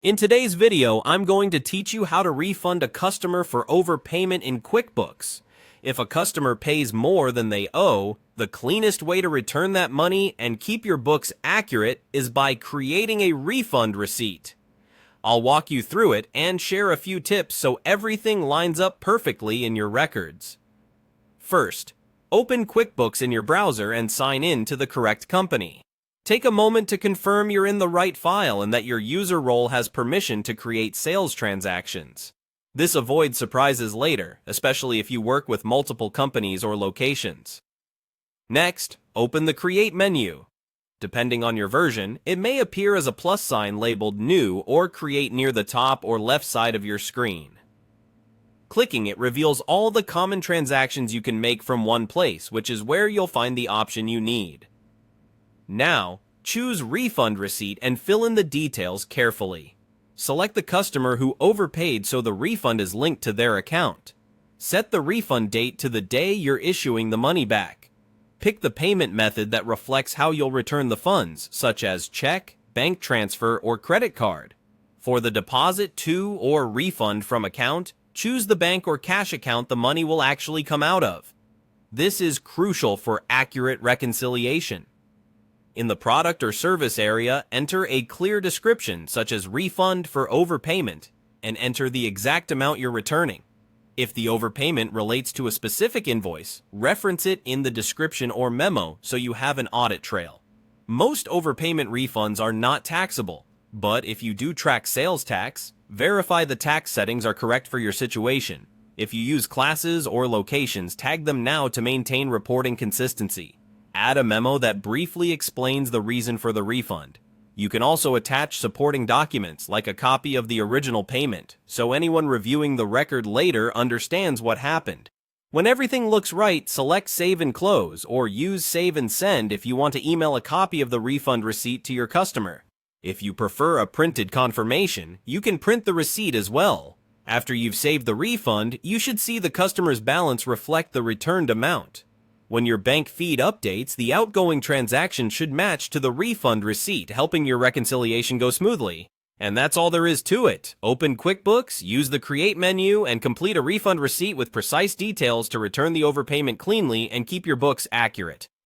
In today's video, I'm going to teach you how to refund a customer for overpayment in QuickBooks. If a customer pays more than they owe, the cleanest way to return that money and keep your books accurate is by creating a refund receipt. I'll walk you through it and share a few tips so everything lines up perfectly in your records. First, open QuickBooks in your browser and sign in to the correct company. Take a moment to confirm you're in the right file and that your user role has permission to create sales transactions. This avoids surprises later, especially if you work with multiple companies or locations. Next, open the Create menu. Depending on your version, it may appear as a plus sign labeled New or Create near the top or left side of your screen. Clicking it reveals all the common transactions you can make from one place, which is where you'll find the option you need. Now, choose Refund Receipt and fill in the details carefully. Select the customer who overpaid so the refund is linked to their account. Set the refund date to the day you're issuing the money back. Pick the payment method that reflects how you'll return the funds, such as check, bank transfer, or credit card. For the deposit to or refund from account, choose the bank or cash account the money will actually come out of. This is crucial for accurate reconciliation. In the product or service area, enter a clear description such as refund for overpayment and enter the exact amount you're returning. If the overpayment relates to a specific invoice, reference it in the description or memo so you have an audit trail. Most overpayment refunds are not taxable, but if you do track sales tax, verify the tax settings are correct for your situation. If you use classes or locations, tag them now to maintain reporting consistency. Add a memo that briefly explains the reason for the refund. You can also attach supporting documents like a copy of the original payment, so anyone reviewing the record later understands what happened. When everything looks right, select Save and Close or use Save and Send if you want to email a copy of the refund receipt to your customer. If you prefer a printed confirmation, you can print the receipt as well. After you've saved the refund, you should see the customer's balance reflect the returned amount. When your bank feed updates, the outgoing transaction should match to the refund receipt, helping your reconciliation go smoothly. And that's all there is to it. Open QuickBooks, use the Create menu, and complete a refund receipt with precise details to return the overpayment cleanly and keep your books accurate.